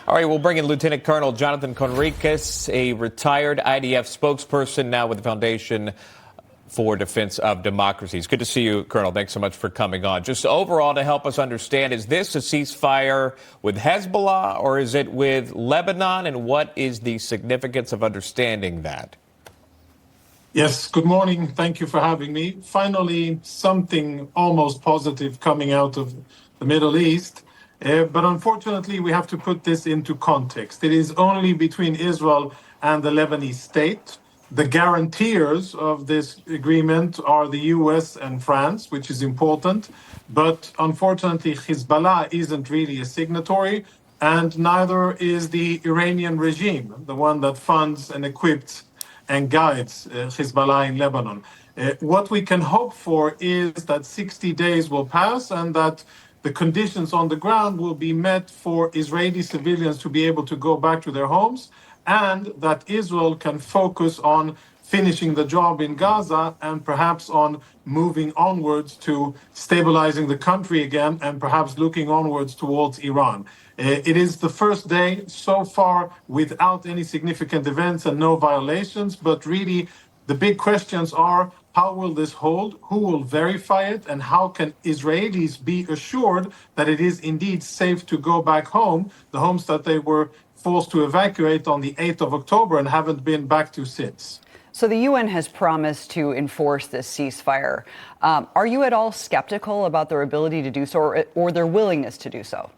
All right, we'll bring in Lieutenant Colonel Jonathan Conricus, a retired IDF spokesperson now with the Foundation for Defense of Democracy. It's good to see you, Colonel. Thanks so much for coming on. Just overall, to help us understand, is this a ceasefire with Hezbollah or is it with Lebanon? And what is the significance of understanding that? Yes, good morning. Thank you for having me. Finally, something almost positive coming out of the Middle East. But unfortunately, we have to put this into context. It is only between Israel and the Lebanese state. The guarantors of this agreement are the US and France, which is important. But unfortunately, Hezbollah isn't really a signatory, and neither is the Iranian regime, the one that funds and equips and guides Hezbollah in Lebanon. What we can hope for is that 60 days will pass and that the conditions on the ground will be met for Israeli civilians to be able to go back to their homes, and that Israel can focus on finishing the job in Gaza and perhaps on moving onwards to stabilizing the country again and perhaps looking onwards towards Iran. It is the first day so far without any significant events and no violations, but really the big questions are: how will this hold? Who will verify it? And how can Israelis be assured that it is indeed safe to go back home, the homes that they were forced to evacuate on the 8th of October and haven't been back to since? So the UN has promised to enforce this ceasefire. Are you at all skeptical about their ability to do so or their willingness to do so?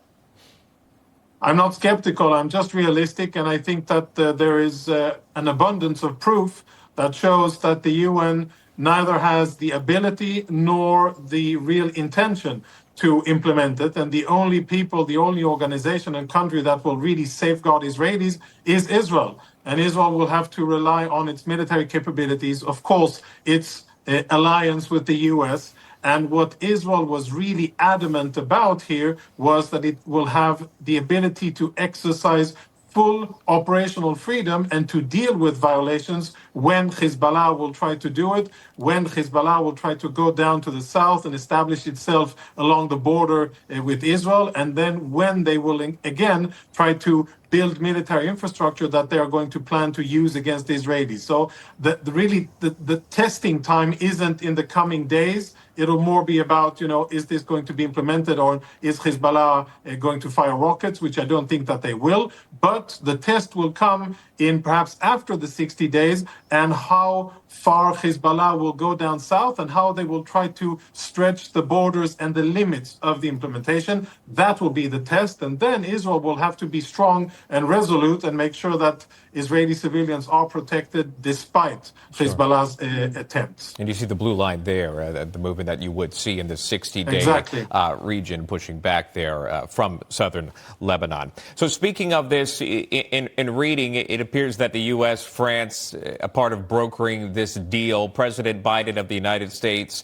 I'm not skeptical. I'm just realistic. And I think that there is an abundance of proof that shows that the UN neither has the ability nor the real intention to implement it. And the only people, the only organization and country that will really safeguard Israelis is Israel. And Israel will have to rely on its military capabilities, of course, its alliance with the US. And what Israel was really adamant about here was that it will have the ability to exercise full operational freedom and to deal with violations when Hezbollah will try to do it, when Hezbollah will try to go down to the south and establish itself along the border with Israel, and then when they will again try to build military infrastructure that they are going to plan to use against the Israelis. So the testing time isn't in the coming days. It'll more be about, is this going to be implemented, or is Hezbollah going to fire rockets, which I don't think that they will. But the test will come in perhaps after the 60 days, and how far Hezbollah will go down south and how they will try to stretch the borders and the limits of the implementation. That will be the test. And then Israel will have to be strong and resolute and make sure that Israeli civilians are protected despite Hezbollah's attempts. And you see the blue line there, the movement that you would see in the 60-day region pushing back there from southern Lebanon. So speaking of this, in reading, it appears that the U.S., France, a part of brokering this deal, President Biden of the United States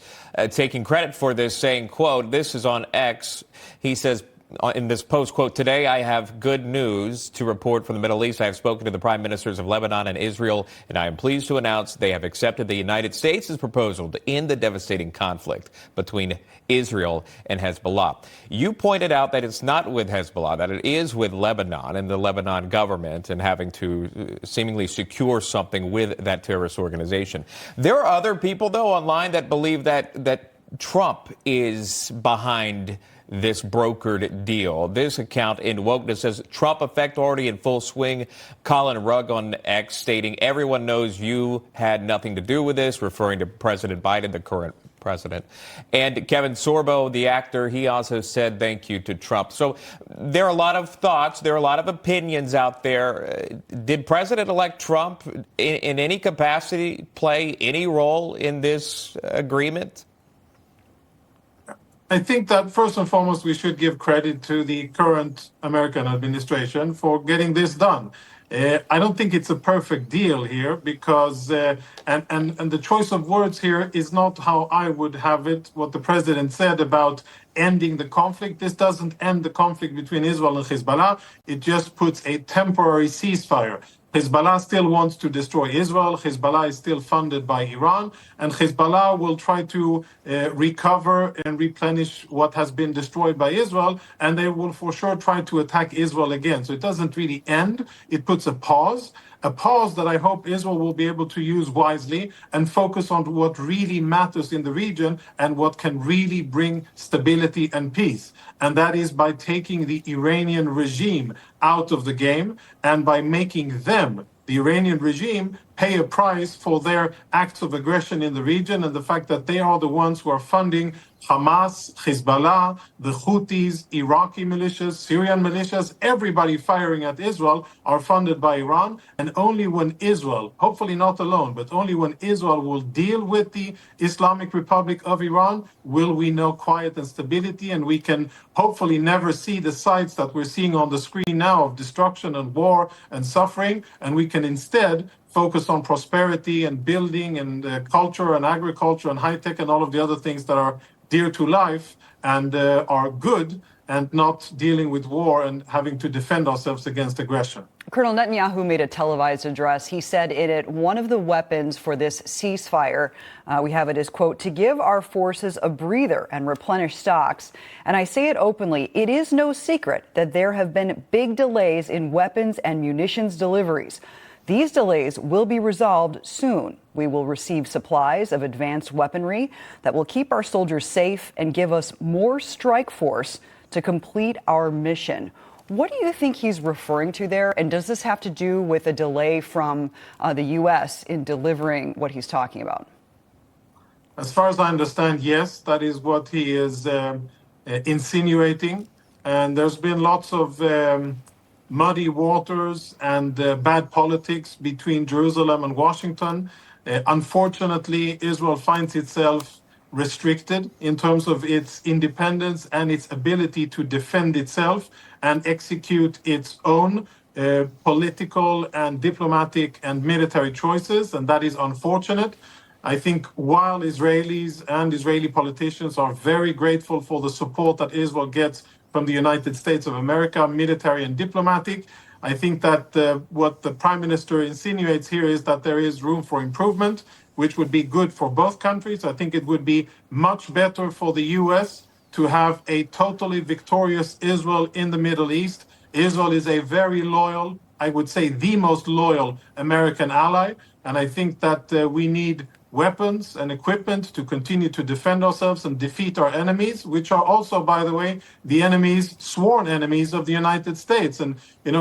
taking credit for this, saying, quote, this is on X, he says, in this post, quote, today I have good news to report from the Middle East. I have spoken to the prime ministers of Lebanon and Israel, and I am pleased to announce they have accepted the United States' proposal to end the devastating conflict between Israel and Hezbollah. You pointed out that it's not with Hezbollah, that it is with Lebanon and the Lebanon government and having to seemingly secure something with that terrorist organization. There are other people, though, online that believe that Trump is behind this brokered deal. This account in Wokeness says Trump effect already in full swing. Colin Rugg on X stating everyone knows you had nothing to do with this, referring to President Biden, the current president. And Kevin Sorbo, the actor, he also said thank you to Trump. So there are a lot of thoughts. There are a lot of opinions out there. Did President-elect Trump in any capacity play any role in this agreement? I think that first and foremost, we should give credit to the current American administration for getting this done. I don't think it's a perfect deal here because, and the choice of words here is not how I would have it, what the president said about ending the conflict. This doesn't end the conflict between Israel and Hezbollah. It just puts a temporary ceasefire. Hezbollah still wants to destroy Israel. Hezbollah is still funded by Iran, and Hezbollah will try to recover and replenish what has been destroyed by Israel, and they will for sure try to attack Israel again. So it doesn't really end. It puts a pause that I hope Israel will be able to use wisely and focus on what really matters in the region and what can really bring stability and peace. And that is by taking the Iranian regime out of the game and by making them, the Iranian regime, pay a price for their acts of aggression in the region and the fact that they are the ones who are funding Hamas, Hezbollah, the Houthis, Iraqi militias, Syrian militias, everybody firing at Israel are funded by Iran. And only when Israel, hopefully not alone, but only when Israel will deal with the Islamic Republic of Iran, will we know quiet and stability, and we can hopefully never see the sights that we're seeing on the screen now of destruction and war and suffering, and we can instead focus on prosperity and building and culture and agriculture and high tech and all of the other things that are dear to life and are good, and not dealing with war and having to defend ourselves against aggression. Colonel Netanyahu made a televised address. He said one of the weapons for this ceasefire, we have it as, quote, to give our forces a breather and replenish stocks. And I say it openly, it is no secret that there have been big delays in weapons and munitions deliveries. These delays will be resolved soon. We will receive supplies of advanced weaponry that will keep our soldiers safe and give us more strike force to complete our mission. What do you think he's referring to there? And does this have to do with a delay from the U.S. in delivering what he's talking about? As far as I understand, yes, that is what he is insinuating. And there's been lots of muddy waters and bad politics between Jerusalem and Washington. Unfortunately, Israel finds itself restricted in terms of its independence and its ability to defend itself and execute its own political and diplomatic and military choices, and that is unfortunate. I think while Israelis and Israeli politicians are very grateful for the support that Israel gets from the United States of America, military and diplomatic, I think that what the Prime Minister insinuates here is that there is room for improvement, which would be good for both countries. I think it would be much better for the U.S. to have a totally victorious Israel in the Middle East. Israel is a very loyal, I would say the most loyal American ally. And I think that we need weapons and equipment to continue to defend ourselves and defeat our enemies, which are also, by the way, the enemies, sworn enemies of the United States. And,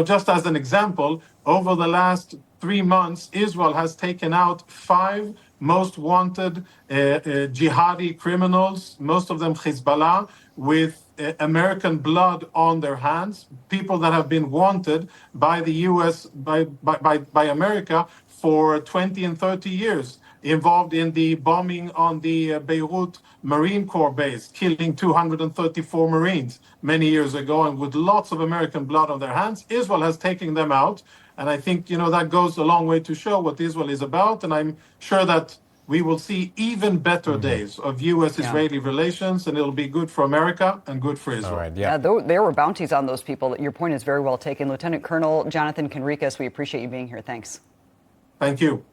just as an example, over the last 3 months, Israel has taken out 5 most wanted jihadi criminals, most of them Hezbollah, with American blood on their hands, people that have been wanted by the U.S., by America for 20 and 30 years, involved in the bombing on the Beirut Marine Corps base, killing 234 Marines many years ago, and with lots of American blood on their hands. Israel has taken them out. And I think, that goes a long way to show what Israel is about. And I'm sure that we will see even better days of U.S.-Israeli relations, and it'll be good for America and good for Israel. All right, yeah. There were bounties on those people. Your point is very well taken. Lieutenant Colonel Jonathan Conricus, we appreciate you being here. Thanks. Thank you.